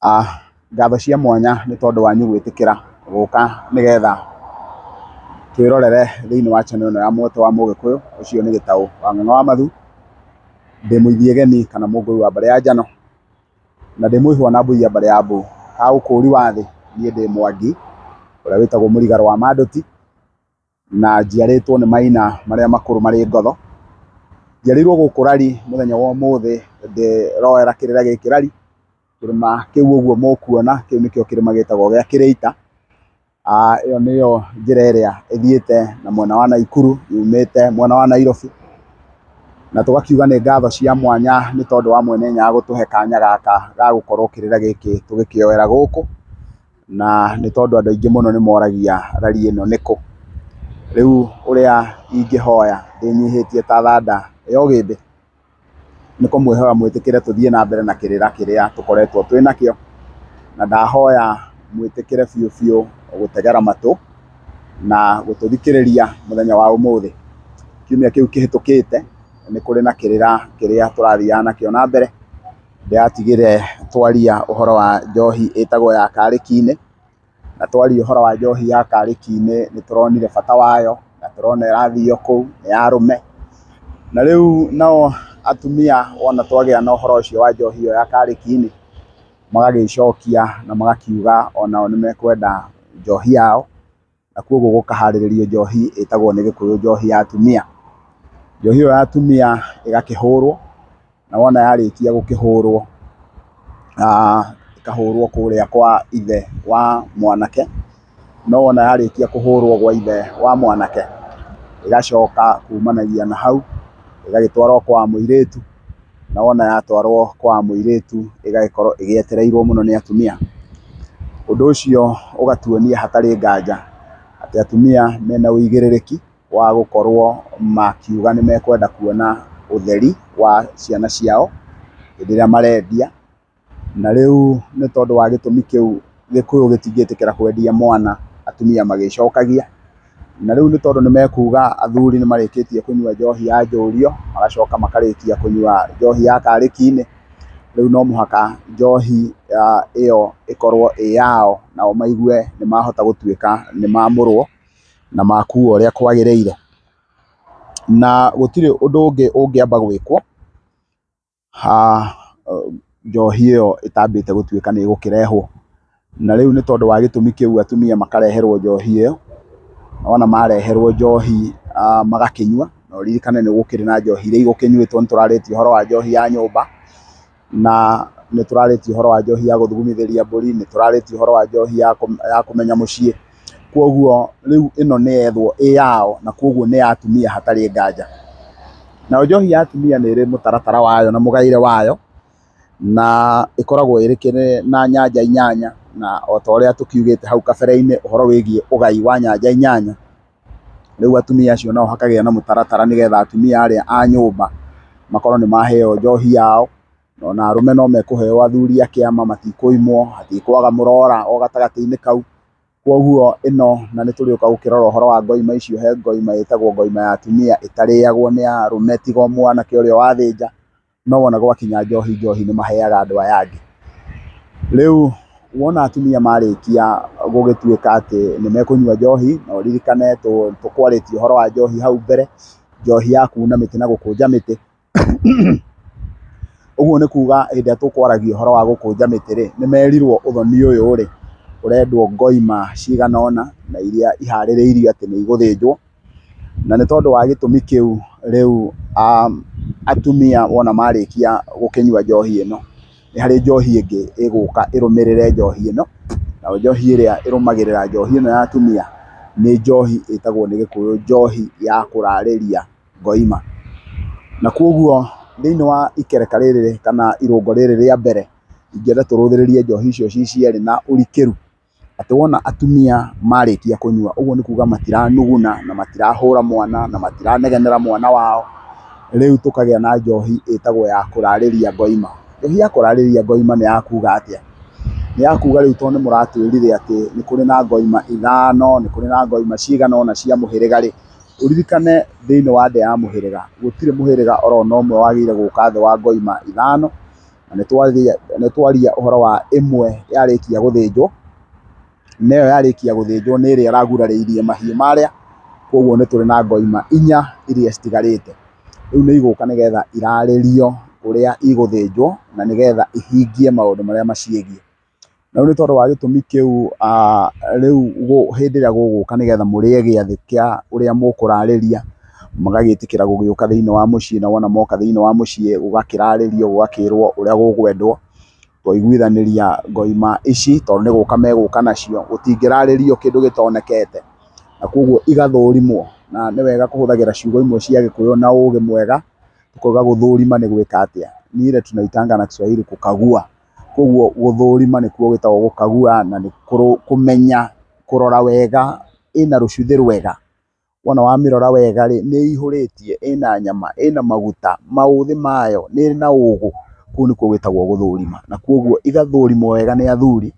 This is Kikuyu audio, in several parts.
Ngatho cia mwanya nĩ tondũ wanyu gwĩtĩkĩra gũka nĩgetha twĩrorere thĩinĩ wa channel ĩno ya Muoto wa Mũgĩkũyũ. Ũcio nĩ Gĩtaũ wa Ng'ang'a wa Mathu, ndĩ Mũithiegeni kana Mũngũi wa Mbare ya Njano, na ndĩ Mũihwo na Mbũi ya Mbare ya Mbũ. Ha ũkũũri wa thĩ niĩ ndĩ Mwangi ũrĩa wĩtagwo Mũrigaro wa Mandũti, na njiarĩtwo nĩ maina marĩa makũrũ marĩ ngotho. Njiarĩirwo gũkũ Rari mũthenya wa ũmũthĩ ndĩroera kĩrĩra gĩkĩ Rari, kĩrĩma kĩu ũguo mũkuona kĩu nĩkĩo kĩrĩma gĩtagwo gĩa Kĩrĩita. Ĩyo nĩyo njĩra ĩrĩa ĩthiĩte na mwena wa Naikuru yumĩte mwena wa Nairobi, na tũgakiuga nĩ ngatho cia mwanya nĩ tondũ wa Mwene Nyaga gũtũhe kanya gaka ga gũkorwo kĩrĩra gĩkĩ tũgĩkĩoera gũkũ, na nĩ tondũ andũ aingĩ mũno nĩ moragia Rari ĩno nĩkũ. Rĩu ũrĩa ingĩhoya ndĩnyihĩtie ta thanda ya ũgĩmbĩ nĩ kũmwĩhoya mwĩtĩkĩre tũthiĩ na mbere na kĩrĩra kĩrĩa tũkoretwo twĩnakĩo, na ndahoya mwĩtĩkĩre biũ biũ gũtegera matũ na gũtũthikĩrĩria mũthenya wa ũmũthĩ. Kiumia kĩu kĩhĩtũkĩte nĩ kũrĩ na kĩrĩra kĩrĩa tũrathiaga nakĩo na mbere. Ndĩratigire twaria ũhoro wa njohi ĩtagwo ya Karĩki-inĩ, na twaria ũhoro wa njohi ya Karĩki-inĩ nĩ tũronire bata wayo, na tũrona ĩrathio kũu nĩ ya arũme. Na rĩu nao atumia wona twagĩa na ũhoro ũcio wa njohi ĩyo ya Karĩki-inĩ magagĩcokia na magakiuga onao nĩ mekwenda njohi yao, na kuoguo gũkaharĩrĩrio njohi ĩtagwo nĩ Gĩkũyũ njohi ya atumia. Njohi ĩyo ya atumia ĩgakĩhũrwo, na wona yarĩkia gũkĩhũrwo ĩkahũrwo kũrĩa kwa ithe wa mwanake, no wona yarĩkia kũhũrwo gwa ithe wa mwanake ĩgacoka kumanagia na hau ĩgagĩtwarwo kwa mũirĩtu, na wona yatwarwo kwa mũirĩtu ĩgagĩkorwo ĩgĩetereirwo mũno nĩ atumia. Ũndũ ũcio ũgatuonia hatarĩ nganja atĩ atumia mena ũigĩrĩrĩki wa gũkorwo makiuga nĩ mekwenda kuona ũtheri wa ciana ciao hĩndĩ ĩrĩa marendia. Na rĩu nĩ tondũ wa gĩtũmi kĩu Gĩkũyũ gĩtingĩtĩkĩra kwendia mwana atumia magĩcokagia, na rĩu nĩ tondũ nĩ mekuga athuri nĩ marĩkĩtie kũnyua njohi ya njũrio magacoka makarĩkia kũnyua njohi ya Karĩki-inĩ, rĩu no mũhaka njohi ĩyo ĩkorwo ĩ yao, nao maigue nĩ mahota gũtuĩka nĩ mamũrwo na makuo ũrĩa kwagĩrĩire. Na gũtirĩ ũndũ ũngĩ ũngĩamba gwĩkwo njohi ĩyo ĩtambĩte gũtuĩka nĩ ĩgũkĩrehwo. Na rĩu nĩ tondũ wa gĩtũmi kĩu atumia makareherwo njohi ĩyo, na wona mareherwo njohi magakĩnyua. Na ũririkane nĩ gũkĩrĩ na njohi iria igũkĩnyuĩtwo, nĩ tũrarĩtie ũhoro wa njohi ya nyũmba, na nĩ tũrarĩtie ũhoro wa njohi ya gũthugumithĩria mbũri, nĩ tũrarĩtie ũhoro wa njohi ya kũmenya mũciĩ. Kuoguo rĩu ĩno nĩ yethwo ĩ yao, na kuoguo nĩ ya atumia hatarĩ nganja. Nayo njohi ya atumia nĩ ĩrĩ mũtaratara wayo na mũgaĩre wayo, na ĩkoragwo ĩrĩ na nyanja inyanya, na o ta ũrĩa tũkiugĩte hau kabere-inĩ ũhoro wĩgiĩ ũgai wa nyanja inyanya. Rĩu atumia acio nao hakagĩa na mũtaratara nĩgetha atumia arĩa a nyũmba makorwo nĩ maheo njohi yao, na arũme no mekũheo athuri a kĩama, matikũimwo, hatikwaga mũrora o gatagatĩ-inĩ kau. Kuoguo ĩno, na nĩ tũrĩũka gũkĩrora ũhoro wa ngoima icio, he ngoima ĩtagwo ngoima ya atumia ĩtarĩagwo nĩ arũme tiga o mwanake ũrĩa wathĩnja, no wona gwakinya njohi nĩ maheaga andũ aya angĩ. Rĩu wona atumia marĩkia gũgĩtuĩka atĩ nĩ mekũnyua njohi, na ũririkane tũkwarĩtie ũhoro wa njohi hau mbere, njohi ya kuna mĩtĩ na gũkũnja mĩtĩ. Ũguo nĩ kuga hĩndĩ ĩrĩa tũkwaragia ũhoro wa gũkũnja mĩtĩ-rĩ, nĩ merirwo ũthoni ũyũ-rĩ ũrendwo ngoima cigana ũna na iria iharĩrĩirio atĩ nĩ igũthĩnjwo. Na nĩ tondũ wa gĩtũmi kĩu rĩu atumia wona marĩkia gũkĩnyua njohi ĩno, nĩ harĩ njohi ĩngĩ ĩgũka ĩrũmĩrĩre njohi ĩno, na njohi ĩrĩa ĩrũmagĩrĩra njohi ĩno ya atumia nĩ njohi ĩtagwo nĩ Gĩkũyũ njohi ya kũrarĩria ngoima. Na kuoguo thĩinĩ wa ikereka rĩrĩ kana irũngo rĩrĩ rĩa mbere, ingĩenda tũrũthĩrĩrie njohi icio ci cierĩ na ũrikĩru. Atĩ wona atumia marĩkia kũnyua, ũguo nĩ kuga matiranuguna na matirahũra mwana na matiranegenera mwana wao, rĩu tũkagĩa na njohi ĩtagwo ya kũrarĩria ngoima. Njohi ya kũrarĩria ngoima nĩ ya kuga atĩa? Nĩ ya kuga rĩu tondũ nĩ mũratwĩrire atĩ nĩ kũrĩ na ngoima ithano, nĩ kũrĩ na ngoima cigana ũna cia mũhĩrĩga-rĩ, ũririkane thĩinĩ wa ndĩa ya mũhĩrĩga gũtirĩ mũhĩrĩga oro na ũmwe wagĩrĩire gũka thĩ wa ngoima ithano, na nĩ twaria ũhoro wa ĩmwe yarĩkia gũthĩnjwo, na ĩyo yarĩkia gũthĩnjwo nĩ ĩrĩa ĩragurarĩirie mahiũ marĩa, koguo nĩ tũrĩ na ngoima 4 iria citigarĩte. Rĩu nĩ igũka nĩgetha irarĩrio ũrĩa igũthĩnjwo na nĩgetha ihingie maũndũ marĩa maciĩgiĩ. Na rĩu nĩ tondũ wa gĩtũmi kĩu, rĩu hĩndĩ ĩrĩa gũgũka nĩgetha mũrĩe gĩathĩ kĩa ũrĩa mũkũrarĩria, magagĩtĩkĩra gũgĩũka thĩinĩ wa mũciĩ, na wona moka thĩinĩ wa mũciĩ gũgakĩrarĩrio, gũgakĩrwo ũrĩa gũkwendwo, twaiguithanĩria ngoima ici tondũ nĩ gũka megũka nacio, gũtingĩrarĩrio kĩndũ gĩtonekete, na koguo igathũrimwo, na nĩ wega kũhũthagĩra ciugo imwe cia Gĩkũyũ na ũũgĩ mwega, tukauga gũthũrima nĩ gwĩka atĩa, ni ile tunaitanga na Kiswahili kukagua. Koguo gũthũrima nĩkuo gwĩtagwo gũkagua, na nĩ kũmenya, kũrora wega ĩna rũcuthĩ rwega. Wona wamĩrora wega rĩ, nĩ ihũrĩtie, ĩna nyama, ĩna maguta, maũthĩ mayo, nĩ na ũgũ, kũu nĩkuo gwĩtagwo gũthũrima. Na koguo igathũrimwo wega nĩ athuri,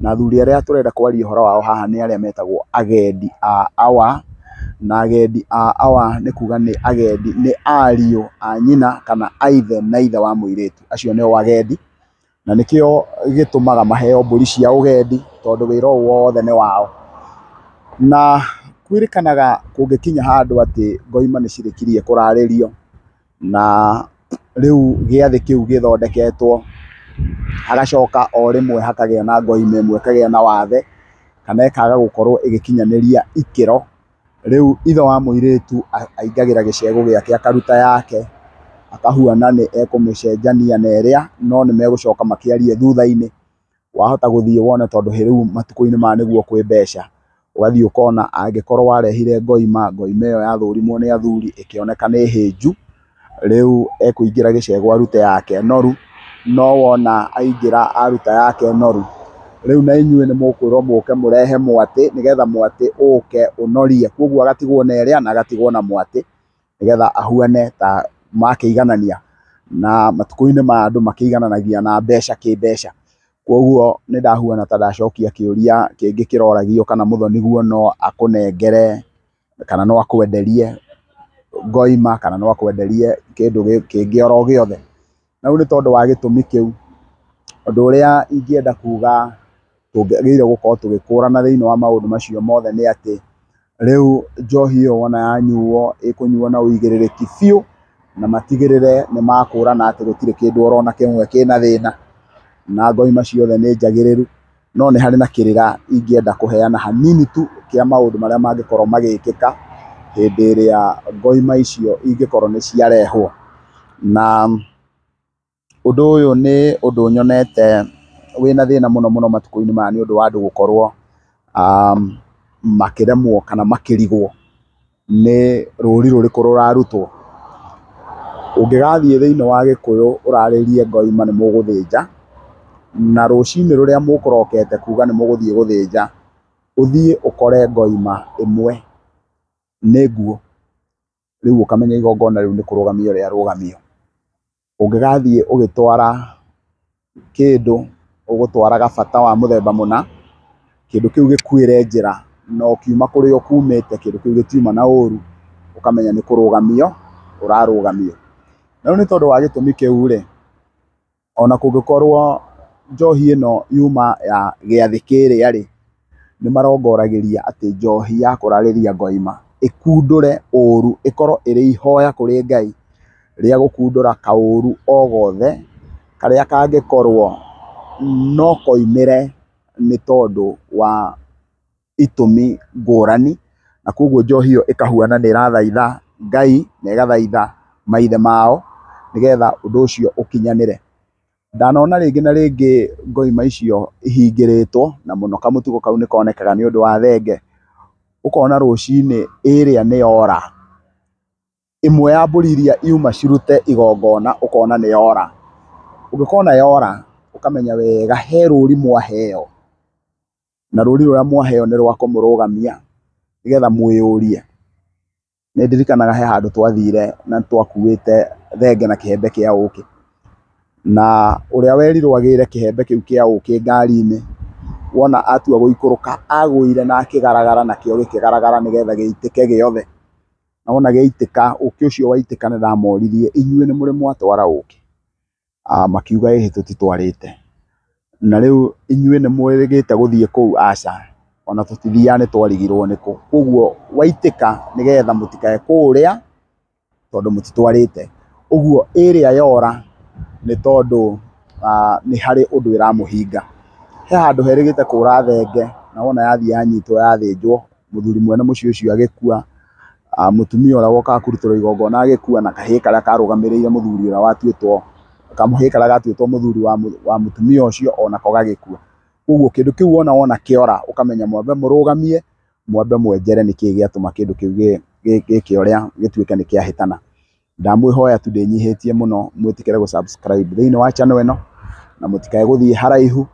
na athuri arĩa tũrenda kwaria ũhoro wao haha nĩ arĩa metagwo agendi a awa, na agendi a awa nĩ kuga nĩ agendi, nĩ ariũ a nyina kana a ithe na ithe wa mũirĩtu, acio nĩo agendi, na nĩkĩo gĩtũmaga maheo mbũri cia ũgendi, tondũ wĩra ũyũ wothe nĩ wao. Na kwĩrĩkanaga kũngĩkinya handũ atĩ ngoima nĩ cirĩkirie kũrarĩrio, na rĩu gĩathĩ kĩu gĩthondeketwo, hagacoka o rĩmwe hakagĩa na ngoima ĩmwe ĩkagĩa na wathe, kana ĩkaga gũkorwo ĩgĩkinyanĩria ikĩro, rĩu ithe wa mũirĩtu aingagĩra gĩcegũ gĩake akaruta yake, akahuana nĩ ekũmĩcenjania na ĩrĩa, no nĩ megũcoka makĩarie thutha-inĩ. Wahota gũthiĩ wone, tondũ rĩu matukũ-inĩ maya nĩguo kwĩ mbeca, ũgathiĩ ũkona angĩkorwo warehire ngoima ĩyo yathũrimwo nĩ athuri ĩkĩoneka nĩ hĩnju, rĩu ekũingĩra gĩcegũ arute yake noru, no wona aingĩra aruta yake noru, rĩu na inyuĩ nĩ mũkwĩrwo mũke mũrehe mwatĩ, nĩgetha mwatĩ ũke ũnorie, koguo agatigwo na ĩrĩa na agatigwo na mwatĩ, nĩgetha ahuane ta makĩiganania, na matukũ-inĩ ma andũ makĩigananagia na mbeca kĩmbeca. Koguo nĩ ndahuana ta ndacokia kĩũria kĩngĩ kĩroragio, kana mũthoniguo no akũnengere, kana no akwenderie ngoima, kana no akwenderie kĩndũ kĩngĩ oro gĩothe. Na rĩu nĩ tondũ wa gĩtũmi kĩu, ũndũ ũrĩa ingĩenda kuga tũngĩagĩrĩire gũkorwo tũgĩkũrana thĩinĩ wa maũndũ macio mothe nĩ atĩ, rĩu njohi ĩyo wona yanyuo ĩkũnyuo na ũigĩrĩrĩki biũ, na matigĩrĩre nĩ makũrana atĩ gũtirĩ kĩndũ orona kĩmwe kĩna thĩna, na ngoima ciothe nĩ njagĩrĩru, no nĩ harĩ na kĩrĩra ingĩenda kũheana hanini tu kĩa maũndũ marĩa mangĩkorwo magĩkĩka hĩndĩ ĩrĩa ngoima icio ingĩkorwo nĩ ciarehwo. Na ũndũ ũyũ nĩ ũndũ nyonete wĩna thĩna mũno mũno matukũ-inĩ maya, nĩ ũndũ wa andũ gũkorwo makĩremwo kana makĩrigwo nĩ rũri rũrĩkũ rũrarutwo. Ũngĩgathiĩ thĩinĩ wa Gĩkũyũ ũrarĩrie ngoima nĩ mũgũthĩnja, na rũcinĩ rũrĩa mũkũrokete kuga nĩ mũgũthiĩ gũthĩnja, ũthiĩ ũkore ngoima ĩmwe nĩ nguũ, rĩu ũkamenya igongona rĩu nĩ kũrũgamio rĩarũgamio. Ũngĩgathiĩ ũgĩtwara kĩndũ, ũgũtwara gabata wa mũthemba mũna, kĩndũ kĩu gĩkuĩre njĩra, na ũkiuma kũrĩa ũkumĩte kĩndũ kĩu gĩtiuma na ũru, ũkamenya nĩ kũrũgamio ũrarũgamio. Na rĩu nĩ tondũ wa gĩtũmi kĩu rĩ, ona kũngĩkorwo njohi ĩno yuma ya gĩathĩ kĩrĩa rĩ, nĩ marongoragĩria atĩ njohi ya kũrarĩria ngoima ĩkundũre ũru, ĩkorwo ĩrĩ ihoya kũrĩ Ngai rĩa gũkundũra kaũru o gothe karĩa kangĩkorwo no koimĩre nĩ tondũ wa itũmi ngũrani, na koguo njohi ĩyo ĩkahuana nĩ ĩrathaitha Ngai na ĩgathaitha maithe mao, nĩgetha ũndũ ũcio ũkinyanĩre. Ndanona rĩngĩ na rĩngĩ ngoima icio ihingĩrĩtwo, na mũno kamũtugo kau nĩ konekaga nĩ ũndũ wa thenge, ũkona rũcinĩ ĩrĩa nĩ yora, ĩmwe ya mbũri iria iuma cirute igongona ũkona nĩ yora. Ũngĩkona yora ũkamenya wega he rũri mwaheo, na rũri rũrĩa mwaheo nĩ rwa kũmũrũgamia, nĩgetha mwĩyũrie. Nĩ ndirikanaga he handũ twathire na twakuĩte thenge na kĩhembe kĩa ũkĩ, na ũrĩa werirwo agĩre kĩhembe kĩu kĩa ũkĩ ngari-inĩ, wona atua gũikũrũka agũire na akĩgaragara, nakĩo gĩkĩgaragara nĩgetha gĩitĩke gĩothe, na wona gĩaitĩka, ũkĩ ũcio waitĩka nĩ ndamoririe, inyuĩ nĩ mũrĩ mwatwara ũkĩ? makiuga ĩhĩ tũtitwarĩte, na rĩu inyuĩ nĩ mwĩrĩgĩte gũthiĩ kũu, aca, ona tũtithiaga nĩ twarigirwo nĩkũ. Koguo waitĩka nĩgetha mũtikae kũũrĩa tondũ mũtitwarĩte. Ũguo ĩrĩa yora nĩ tondũ nĩ harĩ ũndũ ĩramũhinga. He handũ herĩgĩte kũũra thenge, na wona yathiĩ yanyitwo yathĩnjwo, mũthuri mwene mũciĩ ũcio agĩkua, mũtumia ũrĩa wokaga kũrutĩrwo igongona agĩkua, na kahĩĩ karĩa karũgamĩrĩire mũthuri ũrĩa watuĩtwo, kamũhĩĩ karĩa gatuĩtwo mũthuri wa mũtumia ũcio onako gagĩkua. Koguo kĩndũ kĩu wona kĩora ũkamenya mwambe mũrũgamie, mwambe mwenjere nĩkĩĩ gĩatũma kĩndũ kĩu gĩkĩoria gĩtuĩke nĩ kĩahĩtana. Ndamwĩhoya tu ndĩnyihĩtie mũno, mwĩtĩkĩre gũ subscribe thĩinĩ wa channel ĩno, na mũtikae gũthiĩ haraihu,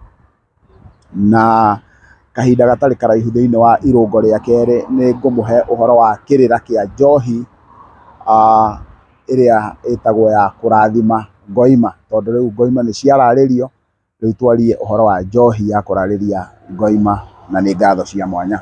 na kahinda gatarĩ karaihu thĩinĩ wa irũngo rĩa kerĩ nĩ ngũmũhe ũhoro wa kĩrĩra kĩa njohi ĩrĩa ĩtagwo ya kũrathima ngoima, tondũ rĩu ngoima nĩ ciararĩrio, rĩu twarie ũhoro wa njohi ya kũrarĩria ngoima, na nĩ ngatho cia mwanya.